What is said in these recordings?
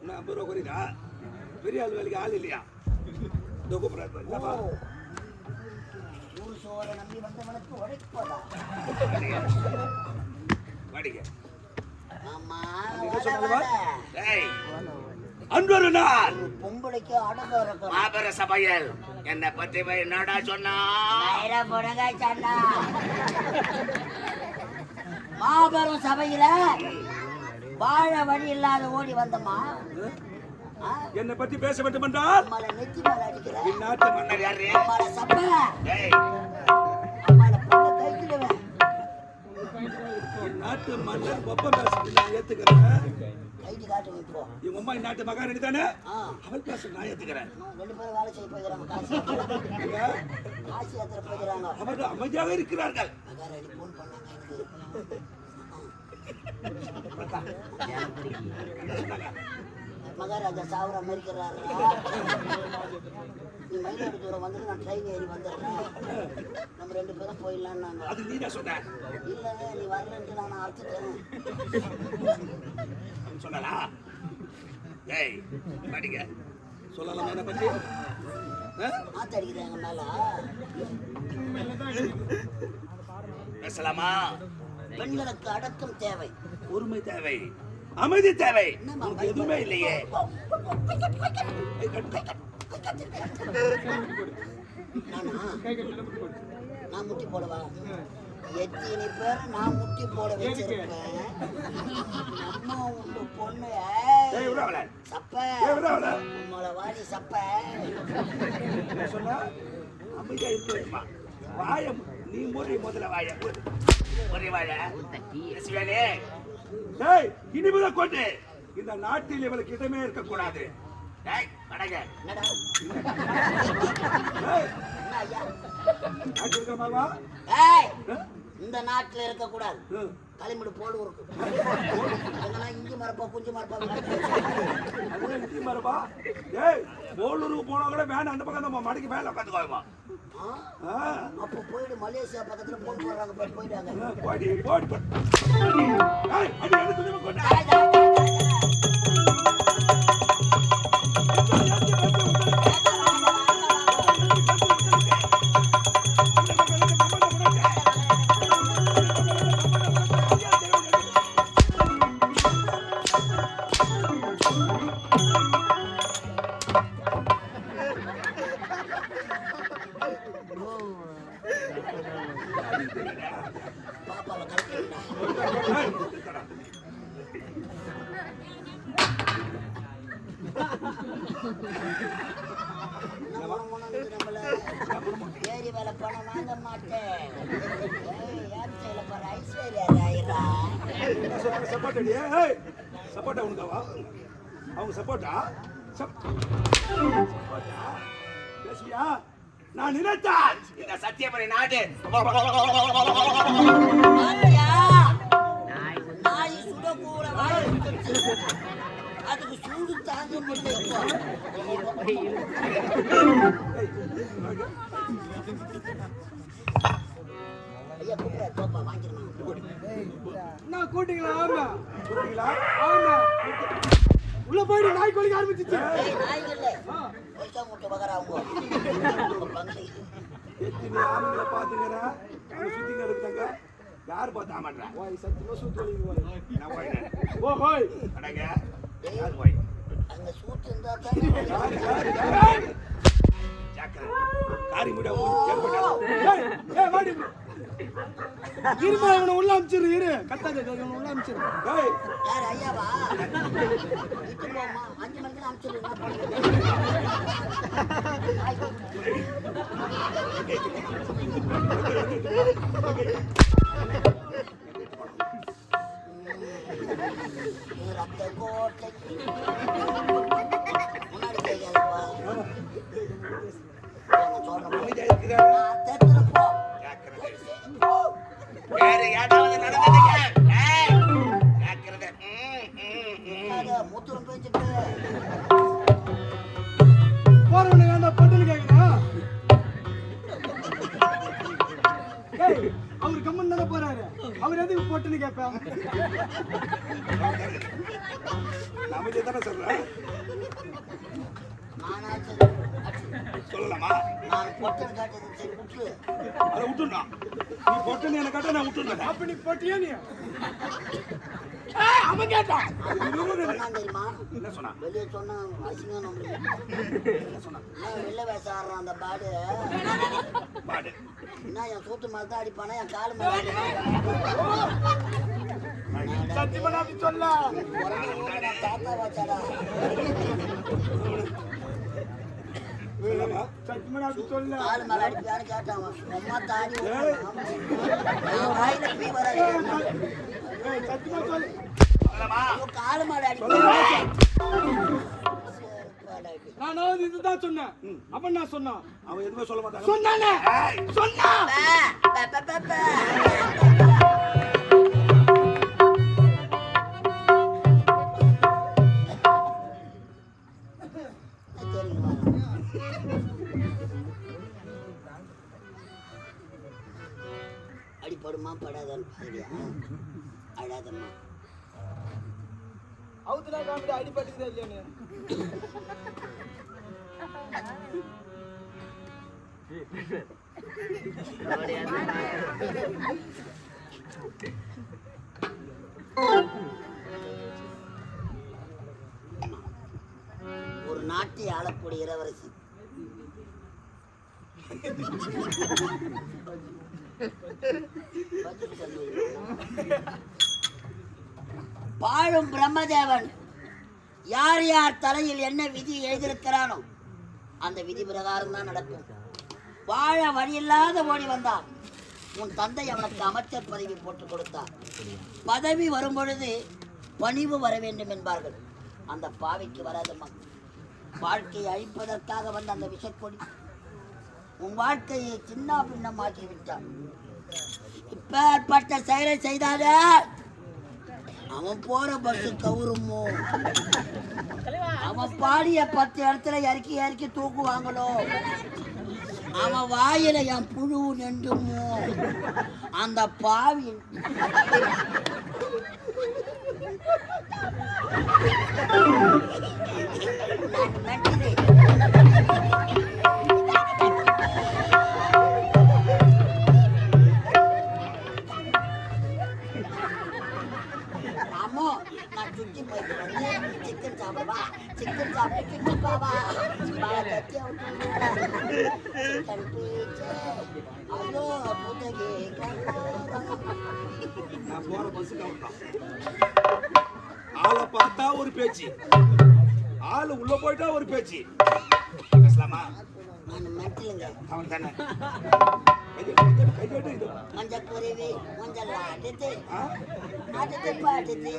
என்ன 50 ரூபா குறையுதா? பெரிய ஆள் வேலைக்கு ஆள் இல்லையா? இதோ கூப்பிடுறாரு. ஊர் சோரை நம்பி வந்தவனுக்கு உழைப்பதா? வாடிங்க. ஆமா, அன்றொரு நாள் பொம்பளைக்கு அடங்க மாபெர சபையில் என்னை பத்தி என்னடா சொன்னா? மாபெரும் சபையில வாழ வழி இல்லாத ஓடி வந்தம்மா. என்னை பத்தி பேச வேண்டும் என்றால் நெத்தி மேல அடிக்கிற நாட்டு மன்னர் யாரு? சப்ப அம்மால பொண்ணு கைக்கிடுவேன். நாட்டு மன்னர் ஒப்ப பேசுறது நான் ஏத்துக்கிறேன். கைட்டு காட்டு வைப்போ. இவங்க அம்மா நாட்டு மகாராணி தானே? அவள் பேச நான் ஏத்துக்கிறேன். ரெண்டு பேரும் வேலை செய்ய போகிறாங்க. காசு ஏத்துற போகிறாங்க. அவர்கள் அமைதியாக இருக்கிறார்கள். மகாராணி போன் பண்ணாங்க மகாராஜா சாவர மறிக்கிறாரு. நீ மயிலாடுதுறை வந்து நான் ட்ரெயின் ஏறி வந்துடுறேன், நம்ம 2 பேரும் போயிடலான்னாங்க. அது நீ தான் சொன்ன? இல்லை, நீ வரலன்ட்டு நான் அழைச்சிட்டேன் சொன்னா. ஏய் படிங்க சொல்லலாம். என்ன பத்தி மாத்தடிக்கிறாங்க மேல பேசலாமா? பெண்களுக்கு அடக்கம் தேவை, பொறுமை தேவை, அமைதி தேவை. எதுவுமே இல்லையே. நான் முட்டி போடவா? எத்தனை பேர் நான் முட்டி போட வச்சிருப்பேன். அம்மா உண்டு பொண்ணு சப்ப உங்கள வாடி சப்ப சொன்னா அமைதியா இருக்குமா? வாயம் நீ முறை முதல்ல வாய ஒரே வாழ இனிமுத கொண்டு இந்த நாட்டில் இவளுக்கு இடமே இருக்கக்கூடாது. இந்த நாட்டுல இருக்க கூடாது. களிமடு போடு இருக்கும். இஞ்சி மரப்பா குஞ்சு மரப்பா இஞ்சி மரப்பா. ஏய் போலூருக்கு போனா கூட வேன் அந்த பக்கம் நம்ம மடிக்கு மேல உட்காந்துக்கோமா. அப்போ போயிடு மலேசியா பக்கத்துல போன் போடுறாங்க. போயிட்டாங்க. போடி போடி ஏரி வேலை பணம் வாங்க மாட்டேன். ஐஸ்வர்யா ராயரா சப்போட்டா உனக்காவா? அவங்க சப்போட்டா பேசுவியா? நான் நினைத்தான் இந்த சத்தியமணி நாடு நாய் சுடக்கூட அதுக்கு சூடு தாங்க முடியல. ஐயா கூப்பிட தோப்பா வாங்கிடணும். நான் கூட்டிங்களா? ஆமா கூட்டிங்களா? ஆமா உள்ள போயிடு. நாய் கொலிக்க ஆரம்பிச்சிச்சு. நாய்கள்ல ஒய்சா முட்டை பகராங்க. எத்தனை ஆளுங்களை பாத்துக்கிறா சுத்தி நடக்குதாங்க. யார் பார்த்தா மாட்டா? ஓய் சத்தியமா சூத்து நான் போயிட்டேன். ஓ ஹோய் அடங்க யார் போய் அங்க சூத்து இருந்தா தானே ஜாக்கர காரி முட ஏற்பட்டா. ஏய் வாடி இருமா, இவனை உள்ள அமிச்சிரு. இரு கத்தாத, இவனை உள்ள அமிச்சிரு. ஏய் யார் ஐயாவா? வீட்டு போமா 5 மணிக்கு அமிச்சிரு. என்ன பண்ணுங்க? ரத்த கோட்டை முன்னாடி கேட்காதப்பா. வேற யாராவது நடந்ததுங்க மூத்தூரம் பேச்சுட்டு போறவனு வேண்டாம் பட்டுன்னு கேட்கணும். அவரு கம்மன் தானே போறாரு. அவர் எதுக்கு போட்டுன்னு கேட்பேன். அமைதியா தானே சொல்றேன். சொல்லலாமா? நான் பொட்டன்னு காட்டுறது சரி விட்டுரு. அதை விட்டுருந்தா நீ பொட்டன்னு என்ன கேட்டா நான் விட்டுருந்தேன். அப்ப நீ போட்டியா நீ? அவன் கேட்டான். சொன்னான் தெரியுமா? என்ன சொன்னா? வெளியே சொன்னா அசிங்கம் நம்மளுக்கு. என்ன சொன்னா? வெளில வேச ஆடுறான் அந்த பாடு. பாடு என்ன என் சூத்து மேல தான் அடிப்பானா, என் காலு மேல சத்தியமா நான் அப்படி சொல்ல. நான் தாத்தா வச்சாடா. சத்தியமா நான் அப்படி சொல்ல. காலு மேல அடிப்பியான்னு கேட்டான் அவன். அம்மா தாடி வாயில போய் வராது. சத்தியமா சொல்லு. காலு மேல அடிப்பேன். நான் இதுதான் சொன்னேன். அப்ப நான் சொன்னான். அவன் எதுவுமே சொல்ல மாட்டான். சொன்னானே சொன்னா. அடிப்படுமா படாதான்னு பாருயா. அழாதம்மா. அவுத்துனா காமிட்டு அடிபட்டுக்குதா இல்லையானு. ஒரு நாட்டை ஆளக்கூடிய இளவரசி பாழும் பிரம்மதேவன் யார் யார் தலையில் என்ன விதி எழுதியிருக்கிறானோ அந்த விதி பிரகாரம் தான் நடக்கும். வாழ வழியில்லாத ஓடி வந்தான். உன் தந்தை அவனுக்கு அமைச்சர் பதவி போட்டு கொடுத்தார். பதவி வரும் பொழுது பணிவு வர வேண்டும் என்பார்கள். அந்த பாவிக்கு வராதம்மா. வாழ்க்கையை அழிப்பதற்காக வந்த அந்த விஷக்கொடி உன் வாழ்க்கையை சின்ன பின்னமாக்கி விட்டான். இப்பேற்பட்ட செயலை செய்தாலே அவன் போற பஸ் கவுருமோ, அவன் பாடிய 10 இடத்துல இறக்கி இறக்கி தூக்குவாங்களோ, அவன் வாயில என் புழு நெண்டுமோ, அந்த பாவி சிக்கன் சாப்பிடுவா, சிக்கன் சாப்பிட்டு பாவா நான் போற பஸ் கவுண்டான். ஆளை பார்த்தா ஒரு பேச்சு, ஆளு உள்ள போயிட்டா ஒரு பேச்சு. பேசலாமா? அவன் தானே மஞ்சக்குருவி மஞ்சள் ஆட்டுது ஆட்டுது பாட்டுது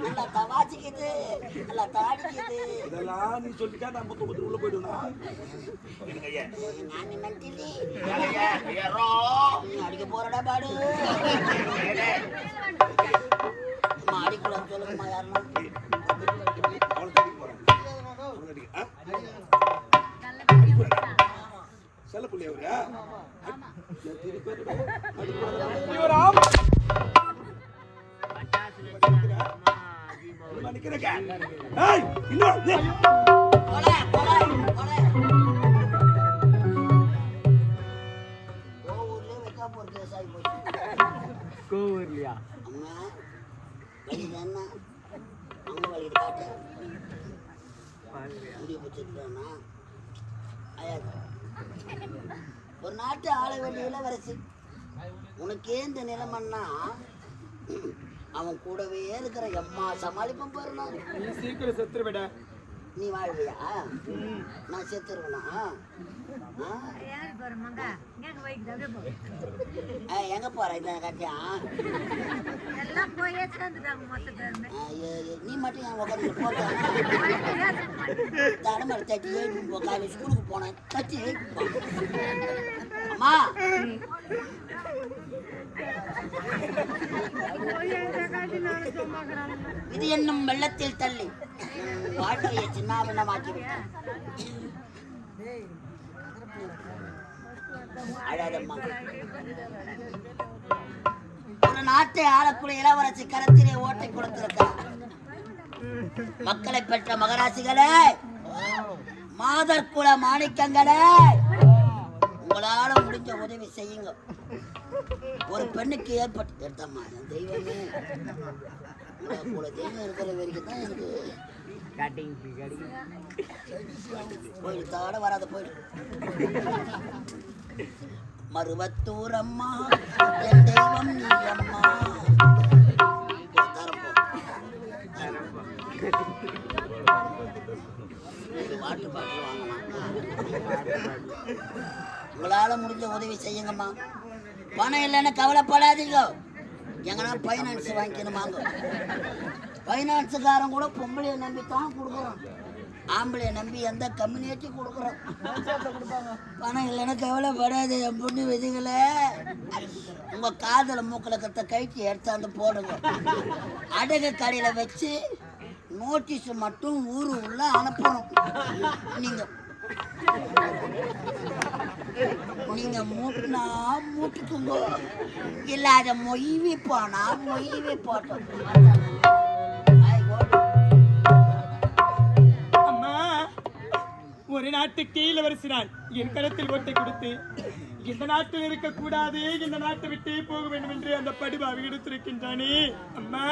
நல்லா தவாச்சிக்குது நல்லா தாடிக்குது. இதெல்லாம் நீ சொல்லிட்டா நான் முத்து முத்து உள்ள போயிடுவேனா? நான் மென்டலி அடிக்க போறடா பாடு. அடிக்கூடாது சொல்லுங்கம்மா. யாருன்னா செல்ல புள்ளி அவரு கோவூர்லயா அம்மா வலிதானா அங்க வலி காட்டு முடிய போச்சுட்டானா. ஒரு நாட்டு ஆள வேண்டிய இளவரசி உனக்கே இந்த நிலைமன்னா அவன் கூடவே இருக்கிற எம்மா சமாளிப்பம் பாருனா. நீ சீக்கிரம் செத்துரு விட. நீ வாழ்வியா? நான் செத்துருவேனா? எங்க போற இதான் கட்டியா? நீ மட்டும் என் உட்காந்து போட்ட தடமலை தட்டி ஏறிப்போ. காலையில் ஸ்கூலுக்கு போனேன் தட்டி ஏறிப்போ. அம்மா இது என்னும் வெள்ளத்தில் தள்ளி வாழ்க்கையை சின்னாபின்னமாக்கி விட்டான். அழாதம்மா. ஒரு நாட்டை ஆளக்கூடிய இளவரசி கரத்திலே ஓட்டை கொடுத்திருக்கிறார். மக்களை பெற்ற மகராசிகளே, மாதர் குல மாணிக்கங்களே, உங்களால முடிஞ்ச உதவி செய்யுங்க. ஒரு பெண்ணுக்கு ஏற்பட்டு எடுத்தம்மா தெய்வமே, உங்களை தெய்வம் இருக்கிற வரைக்கும் தான் எனக்கு போயிடு தாட வராத போயிடு. மருவத்தூர் அம்மா என் தெய்வம் நீ அம்மா. வாட்டு பாட்டு வாங்கலாம். உங்களால முடிஞ்ச உதவி செய்யுங்கம்மா. பணம் இல்லைன்னு கவலைப்படாதீங்க. எங்கன்னா பைனான்ஸ் வாங்கிக்கணுமாங்க. பைனான்ஸுக்காரன் கூட பொம்பளையை நம்பி தான் கொடுக்குறோம். ஆம்பளையை நம்பி எந்த கம்யூனிட்டி கொடுக்குறோம். பணம் இல்லைன்னா கவலைப்படாது என் பொண்ணு விதிகளே. உங்க காதல மூக்கில் கத்த கைட்டி எடுத்தாந்து போடுங்க. அடகு கடையில் வச்சு நோட்டீஸ் மட்டும் ஊரு உள்ள அனுப்பணும். நீங்க மூட்டுனா மூட்டுக்குங்க, இல்லாத மொய்வி போனா மொய்வி போட்டோம். அம்மா, ஒரு நாட்டுக்கு இளவரசினால் என் கரத்தில் ஓட்டை கொடுத்து இந்த நாட்டில் இருக்கக்கூடாது, இந்த நாட்டை விட்டே போக வேண்டும் என்று அந்த படுபாவி எடுத்திருக்கின்றானே அம்மா.